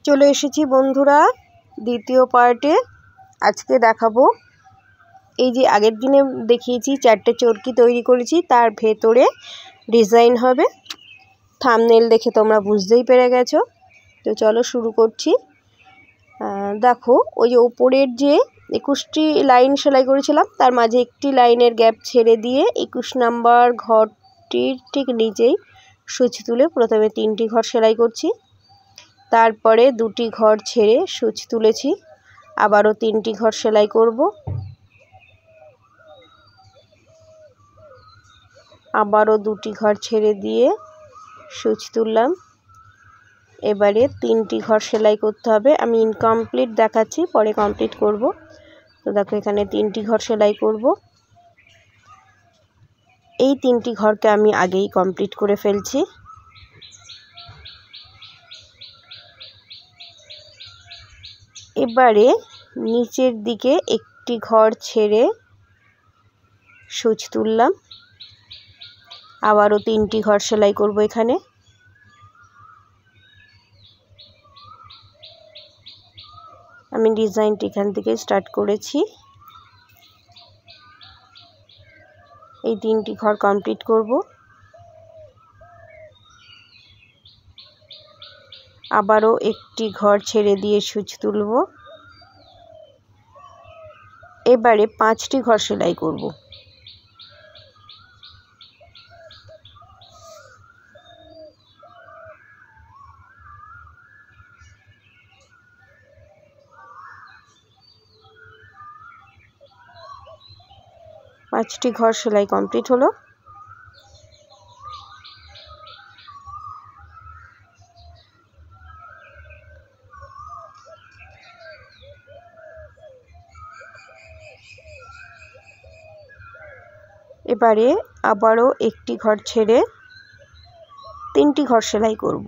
চলে এসেছি বন্ধুরা দ্বিতীয় পার্টে। আজকে দেখাবো এই যে আগের দিনে দেখিয়েছি চারটে চরকি তৈরি করেছি, তার ভেতরে ডিজাইন হবে। থাম্বনেল দেখে তোমরা বুঝতেই পেরে গেছো। তো চলো শুরু করছি। দেখো ওই যে ওপরের যে 21টি লাইন সেলাই করেছিলাম, তার মাঝে একটি লাইনের গ্যাপ ছেড়ে দিয়ে 21 নাম্বার ঘরটির ঠিক নিচেই সুচ তুলে প্রথমে 3টি ঘর সেলাই করছি। তারপরে 2টি ঘর ছেড়ে সুচ তুলেছি, আবারও 3টি ঘর সেলাই করব। আবারও 2টি ঘর ছেড়ে দিয়ে সুচ তুললাম। এবারে 3টি ঘর সেলাই করতে হবে। আমি ইনকমপ্লিট দেখাচ্ছি, পরে কমপ্লিট করব। তো দেখো এখানে 3টি ঘর সেলাই করব। এই 3টি ঘরকে আমি আগেই কমপ্লিট করে ফেলছি। এবারে নিচের দিকে একটি ঘর ছেড়ে সুচ তুললাম, আবারও 3টি ঘর সেলাই করব। এখানে আমি ডিজাইনটি এখান থেকে স্টার্ট করেছি। এই 3টি ঘর কমপ্লিট করব। আবারও একটি ঘর ছেড়ে দিয়ে সুচ তুলব। এবারে 5টি ঘর সেলাই করব। পাঁচটি ঘর সেলাই কমপ্লিট হলো। এবারে আবারও একটি ঘর ছেড়ে 3টি ঘর সেলাই করব।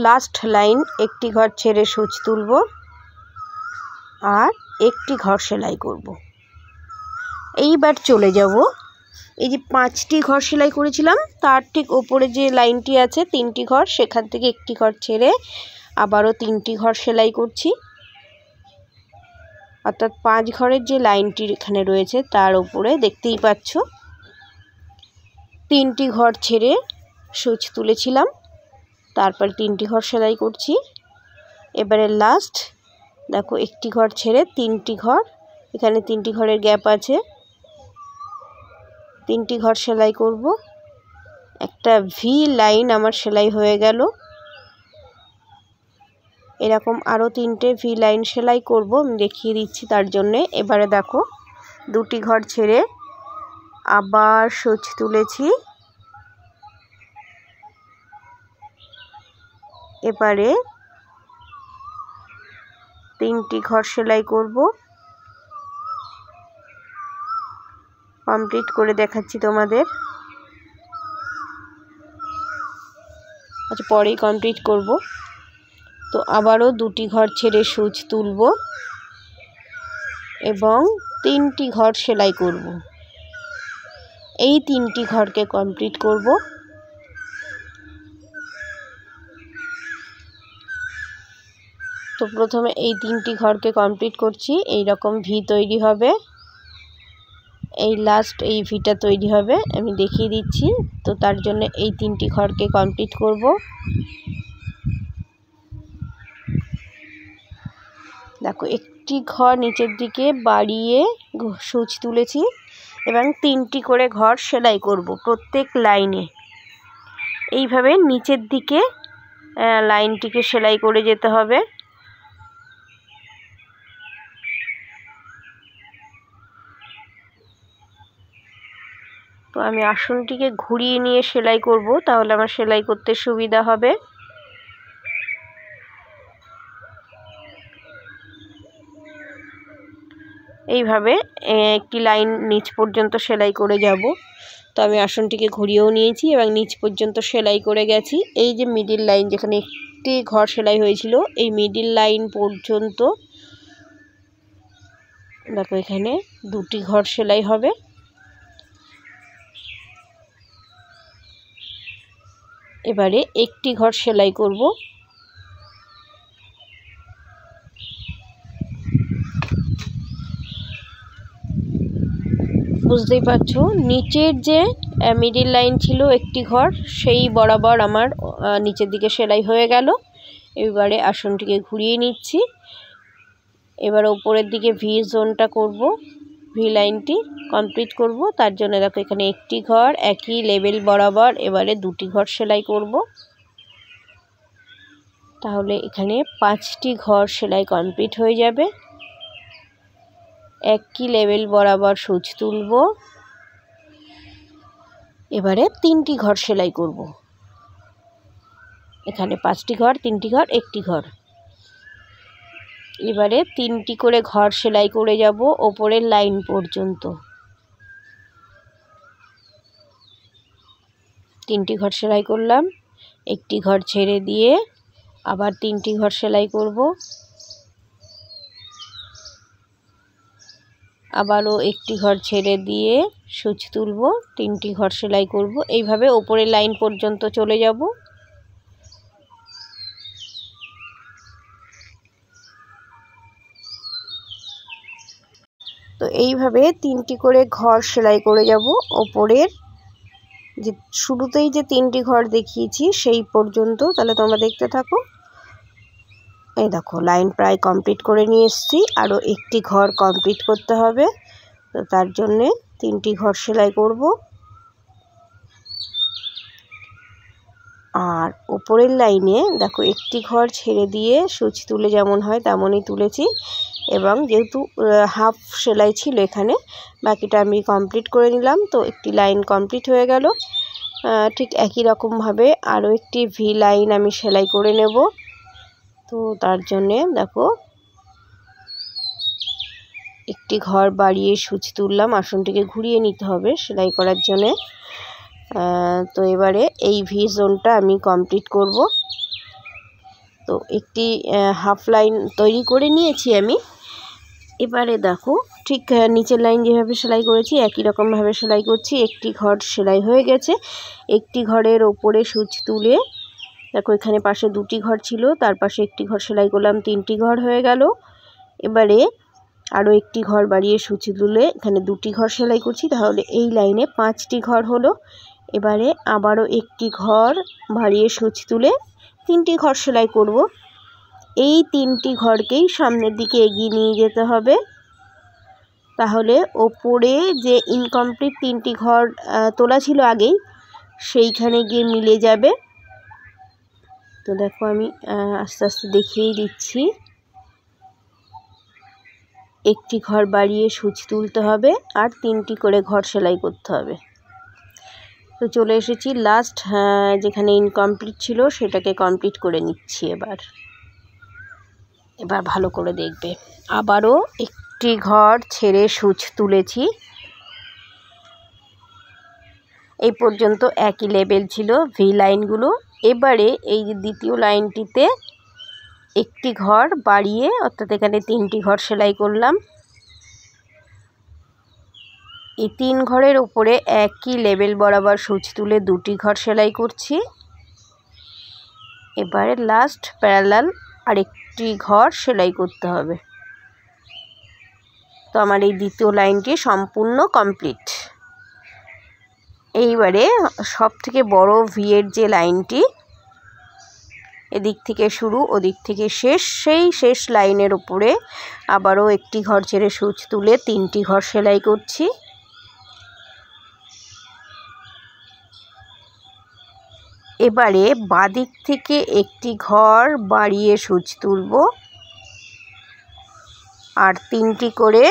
লাস্ট লাইন একটি ঘর ছেড়ে সুচ তুলব আর একটি ঘর সেলাই করব। এইবার চলে যাব এই যে 5টি ঘর সেলাই করেছিলাম, তার ঠিক ওপরে যে লাইনটি আছে 3টি ঘর, সেখান থেকে একটি ঘর ছেড়ে আবারও 3টি ঘর সেলাই করছি। অর্থাৎ 5 ঘরের যে লাইনটি এখানে রয়েছে তার ওপরে দেখতেই পাচ্ছ 3টি ঘর ছেড়ে সুচ তুলেছিলাম, তারপর 3টি ঘর সেলাই করছি। এবারে লাস্ট দেখো একটি ঘর ছেড়ে 3টি ঘর, এখানে 3টি ঘরের গ্যাপ আছে, 3টি ঘর সেলাই করব। একটা ভি লাইন আমার সেলাই হয়ে গেল। এরকম আরও 3টে ভি লাইন সেলাই করব, আমি দেখিয়ে দিচ্ছি তার জন্যে। এবারে দেখো 2টি ঘর ছেড়ে আবার সুচ তুলেছি। এবারে 3টি ঘর সেলাই করব। কমপ্লিট করে দেখাচ্ছি তোমাদের। আচ্ছা, পরেই কমপ্লিট করব। তো আবারও 2টি ঘর ছেড়ে সুচ তুলব এবং 3টি ঘর সেলাই করব। এই 3টি ঘরকে কমপ্লিট করব। তো প্রথমে এই 3টি ঘরকে কমপ্লিট করছি। এই রকম ভি তৈরি হবে, এই লাস্ট এই ভিটা তৈরি হবে, আমি দেখিয়ে দিচ্ছি। তো তার জন্য এই 3টি ঘরকে কমপ্লিট করব। দেখো একটি ঘর নিচের দিকে বাড়িয়ে সুচ তুলেছি এবং 3টি করে ঘর সেলাই করব প্রত্যেক লাইনে। এইভাবে নিচের দিকে লাইনটিকে সেলাই করে যেতে হবে। তো আমি আসনটিকে ঘুরিয়ে নিয়ে সেলাই করব, তাহলে আমার সেলাই করতে সুবিধা হবে। এইভাবে একটি লাইন নিচ পর্যন্ত সেলাই করে যাব। তো আমি আসনটিকে ঘুরিয়েও নিয়েছি এবং নিচ পর্যন্ত সেলাই করে গেছি। এই যে মিডিল লাইন যেখানে একটি ঘর সেলাই হয়েছিল, এই মিডিল লাইন পর্যন্ত দেখো এখানে দুটি ঘর সেলাই হবে। এবারে একটি ঘর সেলাই করব। বুঝতেই পারছো নিচের যে মিডল লাইন ছিল একটি ঘর, সেই বরাবর আমার নিচের দিকে সেলাই হয়ে গেল। এবারে আসনটিকে ঘুরিয়ে নিচ্ছি। এবার উপরের দিকে ভি জোনটা করব, ভি লাইনটি কমপ্লিট করব। তার জন্য দেখো এখানে একটি ঘর একই লেভেল বরাবর এবারে দুটি ঘর সেলাই করব। তাহলে এখানে 5টি ঘর সেলাই কমপ্লিট হয়ে যাবে। একই লেভেল বরাবর সূচ তুলব। এবারে 3টি ঘর সেলাই করব। এখানে 5টি ঘর, 3টি ঘর, একটি ঘর। এবারে 3টি করে ঘর সেলাই করে যাব ওপরের লাইন পর্যন্ত। 3টি ঘর সেলাই করলাম, একটি ঘর ছেড়ে দিয়ে আবার 3টি ঘর সেলাই করব। আবারও একটি ঘর ছেড়ে দিয়ে সূচ তুলব, 3টি ঘর সেলাই করব। এইভাবে ওপরের লাইন পর্যন্ত চলে যাব। তো এইভাবে 3টি করে ঘর সেলাই করে যাব ওপরের যে শুরুতেই যে 3টি ঘর দেখিয়েছি সেই পর্যন্ত। তাহলে তোমরা দেখতে থাকো। এই দেখো লাইন প্রায় কমপ্লিট করে নিয়ে এসেছি, আরও একটি ঘর কমপ্লিট করতে হবে। তো তার জন্যে 3টি ঘর সেলাই করব। আর উপরের লাইনে দেখো একটি ঘর ছেড়ে দিয়ে সূচ তুলে যেমন হয় তেমনই তুলেছি, এবং যেহেতু হাফ সেলাই ছিল এখানে, বাকিটা আমি কমপ্লিট করে নিলাম। তো একটি লাইন কমপ্লিট হয়ে গেল। ঠিক একই রকমভাবে আরও একটি ভি লাইন আমি সেলাই করে নেব। তো তার জন্যে দেখো একটি ঘর বাড়িয়ে সূচ তুললাম, আসনটিকে ঘুরিয়ে নিতে হবে সেলাই করার জন্যে। তো এবারে এই ভি জোনটা আমি কমপ্লিট করব। তো একটি হাফ লাইন তৈরি করে নিয়েছি আমি। এবারে দেখো ঠিক নিচের লাইন যেভাবে সেলাই করেছি একই রকমভাবে সেলাই করছি। একটি ঘর সেলাই হয়ে গেছে। একটি ঘরের ওপরে সূচ তুলে দেখো এখানে পাশে 2টি ঘর ছিল, তার পাশে একটি ঘর সেলাই করলাম, 3টি ঘর হয়ে গেল। এবারে আরও একটি ঘর বাড়িয়ে সূচ তুলে এখানে 2টি ঘর সেলাই করছি, তাহলে এই লাইনে 5টি ঘর হলো। এবারে আবারও একটি ঘর বাড়িয়ে সূচ তুলে 3টি ঘর সেলাই করব। এই 3টি ঘরকেই সামনের দিকে এগিয়ে নিয়ে যেতে হবে। তাহলে ওপরে যে ইনকমপ্লিট 3টি ঘর তোলা ছিল আগেই, সেইখানে গিয়ে মিলে যাবে। তো দেখো আমি আস্তে আস্তে দেখিয়েই দিচ্ছি। একটি ঘর বাড়িয়ে সূচ তুলতে হবে আর 3টি করে ঘর সেলাই করতে হবে। তো চলে এসেছি লাস্ট যেখানে ইনকমপ্লিট ছিল সেটাকে কমপ্লিট করে নিচ্ছি। এবার ভালো করে দেখবে। আবারও একটি ঘর ছেড়ে সূচ তুলেছি। এই পর্যন্ত একই লেভেল ছিল ভি লাইনগুলো। এবারে এই যে দ্বিতীয় লাইনটিতে একটি ঘর বাড়িয়ে, অর্থাৎ এখানে 3টি ঘর সেলাই করলাম। এই 3 ঘরের উপরে একই লেভেল বরাবর সূচ তুলে 2টি ঘর সেলাই করছি। এবারে লাস্ট প্যারালাল আরেকটি ঘর সেলাই করতে হবে। তো আমার এই দ্বিতীয় লাইনটি সম্পূর্ণ কমপ্লিট। এইবারে সবথেকে বড় ভি এর যে লাইনটি, এদিক থেকে শুরু ওদিক থেকে শেষ, সেই শেষ লাইনের উপরে আবারও একটি ঘর ছেড়ে সূচ তুলে 3টি ঘর সেলাই করছি। এবারে বাদিক থেকে একটি ঘর বাড়িয়ে সূচ তুলব আর 3টি করে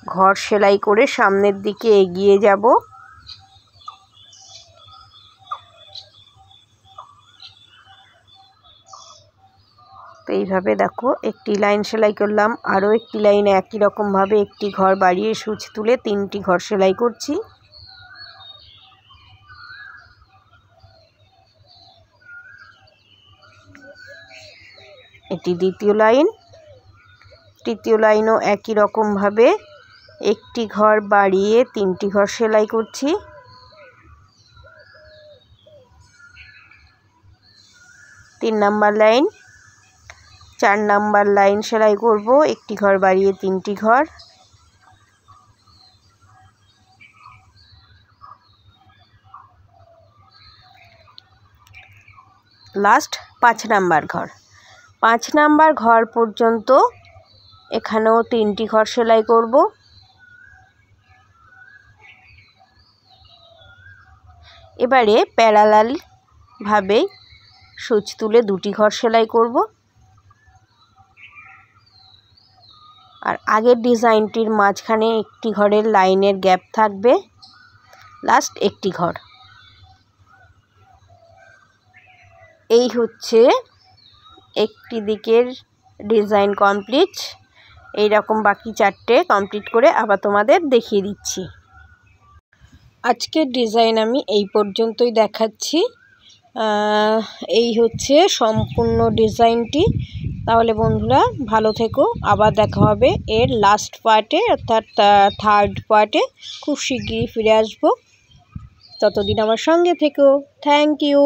ঘর সেলাই করে সামনের দিকে এগিয়ে যাব। তো এইভাবে দেখো একটি লাইন সেলাই করলাম, আরও একটি লাইনে একই রকমভাবে একটি ঘর বাড়িয়ে সূচ তুলে 3টি ঘর সেলাই করছি। এটি দ্বিতীয় লাইন। তৃতীয় লাইনও একই রকমভাবে একটি ঘর বাড়িয়ে 3টি ঘর সেলাই করছি। তিন নাম্বার লাইন, 4 নাম্বার লাইন সেলাই করব, একটি ঘর বাড়িয়ে 3টি ঘর। লাস্ট 5 নাম্বার ঘর। 5 নাম্বার ঘর পর্যন্ত এখানেও 3টি ঘর সেলাই করব। এবারে প্যারালাল ভাবে সূচ তুলে 2টি ঘর সেলাই করব। আর আগের ডিজাইনটির মাঝখানে একটি ঘরের লাইনের গ্যাপ থাকবে। লাস্ট একটি ঘর। এই হচ্ছে একটি দিকের ডিজাইন কমপ্লিট। এই রকম বাকি 4টে কমপ্লিট করে আবার তোমাদের দেখিয়ে দিচ্ছি। আজকের ডিজাইন আমি এই পর্যন্তই দেখাচ্ছি। এই হচ্ছে সম্পূর্ণ ডিজাইনটি। তাহলে বন্ধুরা ভালো থেকো, আবার দেখা হবে এর লাস্ট পার্টে, অর্থাৎ 3rd পার্টে। খুব শিগগিরই ফিরে আসবো, ততদিন আমার সঙ্গে থেকো। Thank you.